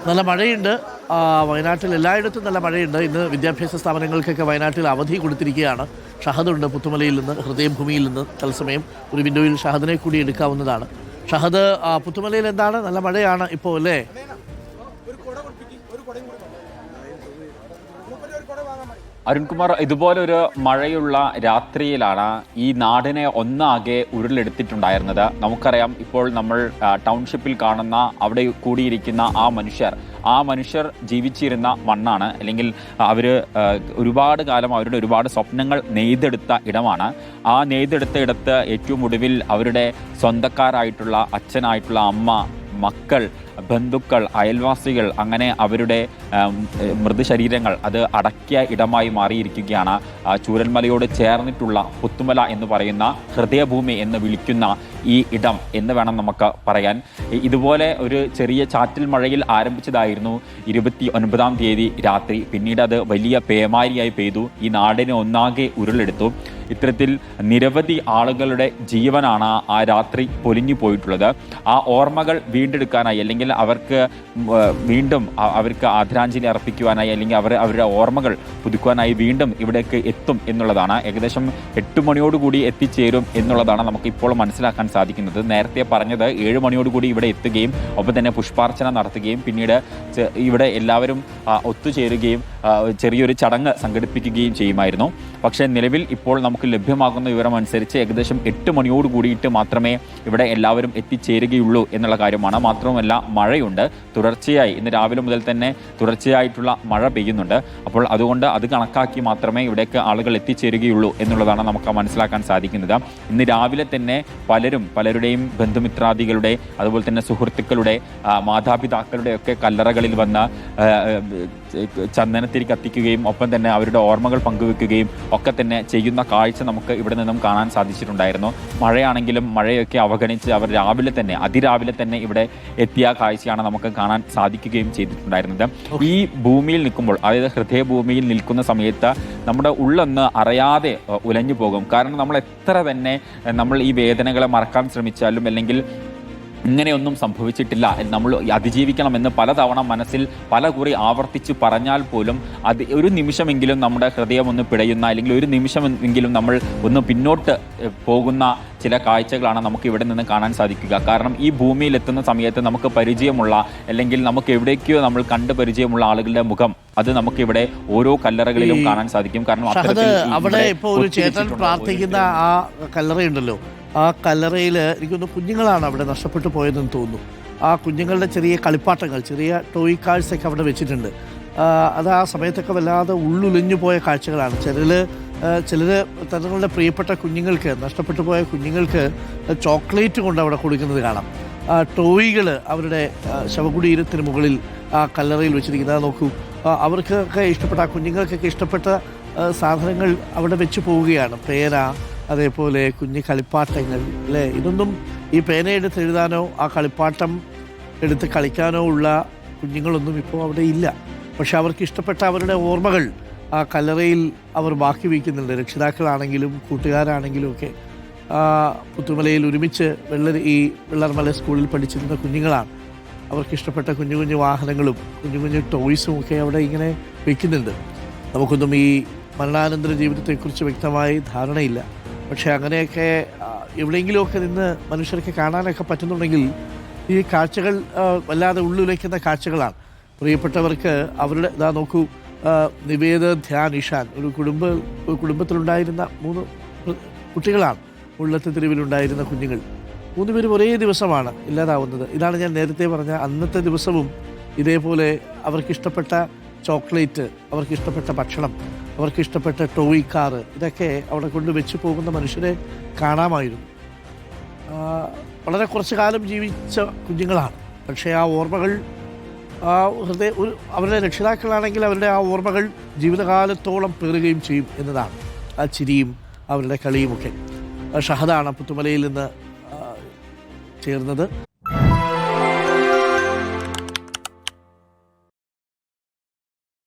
നല്ല മഴയുണ്ട്. വയനാട്ടിൽ എല്ലായിടത്തും നല്ല മഴയുണ്ട്. ഇന്ന് വിദ്യാഭ്യാസ സ്ഥാപനങ്ങൾക്കൊക്കെ വയനാട്ടിൽ അവധി കൊടുത്തിരിക്കുകയാണ്. ഷഹദുണ്ട് പുത്തുമലയിൽ നിന്ന്, ഹൃദയഭൂമിയിൽ നിന്ന്. തത്സമയം ഒരു വിൻഡോയിൽ ഷഹദിനെ കൂടി എടുക്കാവുന്നതാണ്. ഷഹദ്, പുത്തുമലയിൽ എന്താണ്? നല്ല മഴയാണ് ഇപ്പോൾ അല്ലേ? അരുൺകുമാർ, ഇതുപോലൊരു മഴയുള്ള രാത്രിയിലാണ് ഈ നാടിനെ ഒന്നാകെ ഉരുളെടുത്തിട്ടുണ്ടായിരുന്നത്. നമുക്കറിയാം, ഇപ്പോൾ നമ്മൾ ടൗൺഷിപ്പിൽ കാണുന്ന അവിടെ കൂടിയിരിക്കുന്ന ആ മനുഷ്യർ ജീവിച്ചിരുന്ന മണ്ണാണ്. അല്ലെങ്കിൽ അവർ ഒരുപാട് കാലം അവരുടെ ഒരുപാട് സ്വപ്നങ്ങൾ നെയ്തെടുത്ത ഇടമാണ്. ആ നെയ്തെടുത്ത ഇടത്ത് ഏറ്റവും ഒടുവിൽ അവരുടെ സ്വന്തക്കാരായിട്ടുള്ള അച്ഛനായിട്ടുള്ള അമ്മ, മക്കൾ, ബന്ധുക്കൾ, അയൽവാസികൾ, അങ്ങനെ അവരുടെ മൃതശരീരങ്ങൾ അത് അടക്കിയ ഇടമായി മാറിയിരിക്കുകയാണ്. ചൂരൽമലയോട് ചേർന്നിട്ടുള്ള പുത്തുമല എന്ന് പറയുന്ന ഹൃദയഭൂമി എന്ന് വിളിക്കുന്ന ഈ ഇടം എന്ന് വേണം നമുക്ക് പറയാൻ. ഇതുപോലെ ഒരു ചെറിയ ചാറ്റൽ മഴയിൽ ആരംഭിച്ചതായിരുന്നു 29-ാം തീയതി രാത്രി. പിന്നീട് അത് വലിയ പേമാരിയായി പെയ്തു. ഈ നാടിനെ ഒന്നാകെ ഉരുളെടുത്തു. ഇത്തരത്തിൽ നിരവധി ആളുകളുടെ ജീവനാണ് ആ രാത്രി പൊലിഞ്ഞു പോയിട്ടുള്ളത്. ആ ഓർമ്മകൾ വീണ്ടെടുക്കാനായി, അല്ലെങ്കിൽ അവർക്ക് വീണ്ടും അവർക്ക് ആദരാഞ്ജലി അർപ്പിക്കുവാനായി, അല്ലെങ്കിൽ അവരുടെ ഓർമ്മകൾ പുതുക്കുവാനായി വീണ്ടും ഇവിടേക്ക് എത്തും എന്നുള്ളതാണ്. ഏകദേശം 8 മണിയോടുകൂടി എത്തിച്ചേരും എന്നുള്ളതാണ് നമുക്ക് ഇപ്പോൾ മനസ്സിലാക്കാൻ സാധിക്കുന്നത്. നേരത്തെ പറഞ്ഞത് 7 മണിയോടുകൂടി ഇവിടെ എത്തുകയും ഒപ്പം തന്നെ പുഷ്പാർച്ചന നടത്തുകയും പിന്നീട് ഇവിടെ എല്ലാവരും ഒത്തുചേരുകയും ചെറിയൊരു ചടങ്ങ് സംഘടിപ്പിക്കുകയും ചെയ്യുമായിരുന്നു. പക്ഷേ നിലവിൽ ഇപ്പോൾ നമുക്ക് ലഭ്യമാകുന്ന വിവരം അനുസരിച്ച് ഏകദേശം 8 മണിയോട് കൂടിയിട്ട് മാത്രമേ ഇവിടെ എല്ലാവരും എത്തിച്ചേരുകയുള്ളൂ എന്നുള്ള കാര്യമാണ്. മാത്രവുമല്ല, മഴയുണ്ട് തുടർച്ചയായി. ഇന്ന് രാവിലെ മുതൽ തന്നെ തുടർച്ചയായിട്ടുള്ള മഴ പെയ്യുന്നുണ്ട്. അപ്പോൾ അതുകൊണ്ട് അത് കണക്കാക്കി മാത്രമേ ഇവിടേക്ക് ആളുകൾ എത്തിച്ചേരുകയുള്ളൂ എന്നുള്ളതാണ് നമുക്ക് മനസ്സിലാക്കാൻ സാധിക്കുന്നത്. ഇന്ന് രാവിലെ തന്നെ പലരുടെയും ബന്ധുമിത്രാദികളുടെ, അതുപോലെ തന്നെ സുഹൃത്തുക്കളുടെ, മാതാപിതാക്കളുടെ ഒക്കെ കല്ലറകളിൽ വന്ന് ചന്ദനത്തിരി കത്തിക്കുകയും ഒപ്പം തന്നെ അവരുടെ ഓർമ്മകൾ പങ്കുവെക്കുകയും ഒക്കെ തന്നെ ചെയ്യുന്ന കാഴ്ച നമുക്ക് ഇവിടെ നിന്നും കാണാൻ സാധിച്ചിട്ടുണ്ടായിരുന്നു. മഴയാണെങ്കിലും മഴയൊക്കെ അവഗണിച്ച് അവർ അതിരാവിലെ തന്നെ ഇവിടെ എത്തിയ കാഴ്ചയാണ് നമുക്ക് കാണാൻ സാധിക്കുകയും ചെയ്തിട്ടുണ്ടായിരുന്നത്. ഈ ഭൂമിയിൽ നിൽക്കുമ്പോൾ, അതായത് ഹൃദയഭൂമിയിൽ നിൽക്കുന്ന സമയത്ത് നമ്മുടെ ഉള്ളൊന്ന് അറിയാതെ ഉലഞ്ഞു പോകും. കാരണം നമ്മൾ എത്ര തന്നെ നമ്മൾ ഈ വേദനകളെ മറക്കാൻ ശ്രമിച്ചാലും, അല്ലെങ്കിൽ ഇങ്ങനെയൊന്നും സംഭവിച്ചിട്ടില്ല, നമ്മൾ അതിജീവിക്കണമെന്ന് പലതവണ മനസ്സിൽ പലകുറി ആവർത്തിച്ച് പറഞ്ഞാൽ പോലും അത് ഒരു നിമിഷമെങ്കിലും നമ്മുടെ ഹൃദയം ഒന്ന് പിടയുന്ന, അല്ലെങ്കിൽ ഒരു നിമിഷമെങ്കിലും നമ്മൾ ഒന്ന് പിന്നോട്ട് പോകുന്ന ചില കാഴ്ചകളാണ് നമുക്ക് ഇവിടെ നിന്ന് കാണാൻ സാധിക്കുക. കാരണം ഈ ഭൂമിയിൽ എത്തുന്ന സമയത്ത് നമുക്ക് പരിചയമുള്ള, അല്ലെങ്കിൽ നമുക്ക് എവിടേക്കോ നമ്മൾ കണ്ട് പരിചയമുള്ള ആളുകളുടെ മുഖം അത് നമുക്ക് ഇവിടെ ഓരോ കല്ലറകളിലും കാണാൻ സാധിക്കും. കാരണം അവിടെ ഇപ്പോൾ ഒരു ചേട്ടൻ പ്രാർത്ഥിക്കുന്ന ആ കല്ലറയുണ്ടല്ലോ, ആ കല്ലറയിൽ എനിക്കൊന്ന് കുഞ്ഞുങ്ങളാണ് അവിടെ നഷ്ടപ്പെട്ടു പോയതെന്ന് തോന്നുന്നു. ആ കുഞ്ഞുങ്ങളുടെ ചെറിയ കളിപ്പാട്ടങ്ങൾ, ചെറിയ ടോയ് കാഴ്സ് ഒക്കെ അവിടെ വെച്ചിട്ടുണ്ട്. അത് ആ സമയത്തൊക്കെ വല്ലാതെ ഉള്ളുലഞ്ഞു പോയ കാഴ്ചകളാണ്. ചിലർ തങ്ങളുടെ പ്രിയപ്പെട്ട കുഞ്ഞുങ്ങൾക്ക്, നഷ്ടപ്പെട്ടു പോയ കുഞ്ഞുങ്ങൾക്ക് ചോക്ലേറ്റ് കൊണ്ട് അവിടെ കൊടുക്കുന്നത് കാണാം. ടോയ്കൾ അവരുടെ ശവകുടീരത്തിന് മുകളിൽ ആ കല്ലറയിൽ വെച്ചിരിക്കുന്നത് നോക്കൂ. അവർക്കൊക്കെ ഇഷ്ടപ്പെട്ട, ആ കുഞ്ഞുങ്ങൾക്കൊക്കെ ഇഷ്ടപ്പെട്ട സാധനങ്ങൾ അവിടെ വെച്ച് പോവുകയാണ്. പേന, അതേപോലെ കുഞ്ഞു കളിപ്പാട്ടങ്ങൾ അല്ലേ. ഇതൊന്നും ഈ പേനയെടുത്ത് എഴുതാനോ ആ കളിപ്പാട്ടം എടുത്ത് കളിക്കാനോ ഉള്ള കുഞ്ഞുങ്ങളൊന്നും ഇപ്പോൾ അവിടെ ഇല്ല. പക്ഷെ അവർക്ക് ഇഷ്ടപ്പെട്ട അവരുടെ ഓർമ്മകൾ ആ കല്ലറയിൽ അവർ ബാക്കി വയ്ക്കുന്നുണ്ട്. രക്ഷിതാക്കളാണെങ്കിലും കൂട്ടുകാരാണെങ്കിലും ഒക്കെ. പുത്തുമലയിൽ ഒരുമിച്ച് വെള്ളർമല സ്കൂളിൽ പഠിച്ചിരുന്ന കുഞ്ഞുങ്ങളാണ്. അവർക്കിഷ്ടപ്പെട്ട കുഞ്ഞു കുഞ്ഞു വാഹനങ്ങളും കുഞ്ഞു ടോയ്സും ഒക്കെ അവിടെ ഇങ്ങനെ വയ്ക്കുന്നുണ്ട്. നമുക്കൊന്നും ഈ മരണാനന്തര ജീവിതത്തെക്കുറിച്ച് വ്യക്തമായി ധാരണയില്ല. പക്ഷേ അങ്ങനെയൊക്കെ എവിടെയെങ്കിലുമൊക്കെ നിന്ന് മനുഷ്യർക്ക് കാണാനൊക്കെ പറ്റുന്നുണ്ടെങ്കിൽ ഈ കാഴ്ചകൾ വല്ലാതെ ഉള്ളുലയ്ക്കുന്ന കാഴ്ചകളാണ്. പ്രിയപ്പെട്ടവർക്ക് അവരുടെ നോക്കൂ, നിവേദ, ധ്യാൻ, ഇഷാൻ ഒരു കുടുംബത്തിലുണ്ടായിരുന്ന 3 കുട്ടികളാണ്. ഉള്ളത്തെ തെരുവിലുണ്ടായിരുന്ന കുഞ്ഞുങ്ങൾ 3 പേരും ഒരേ ദിവസമാണ് ഇല്ലാതാവുന്നത്. ഇതാണ് ഞാൻ നേരത്തെ പറഞ്ഞ അന്നത്തെ ദിവസവും ഇതേപോലെ അവർക്കിഷ്ടപ്പെട്ട ചോക്ലേറ്റ്, അവർക്കിഷ്ടപ്പെട്ട ഭക്ഷണം, അവർക്കിഷ്ടപ്പെട്ട ടോയ് കാറ്, ഇതൊക്കെ അവിടെ കൊണ്ട് വെച്ച് പോകുന്ന മനുഷ്യരെ കാണാമായിരുന്നു. വളരെ കുറച്ച് കാലം ജീവിച്ച കുഞ്ഞുങ്ങളാണ്. പക്ഷേ ആ ഓർമ്മകൾ അവരുടെ രക്ഷിതാക്കളാണെങ്കിൽ അവരുടെ ആ ഓർമ്മകൾ ജീവിതകാലത്തോളം പേറുകയും ചെയ്യും എന്നതാണ്. ആ ചിരിയും അവരുടെ കളിയുമൊക്കെ. ഷഹദാണ് പുത്തുമലയിൽ നിന്ന് ചേർന്നത്.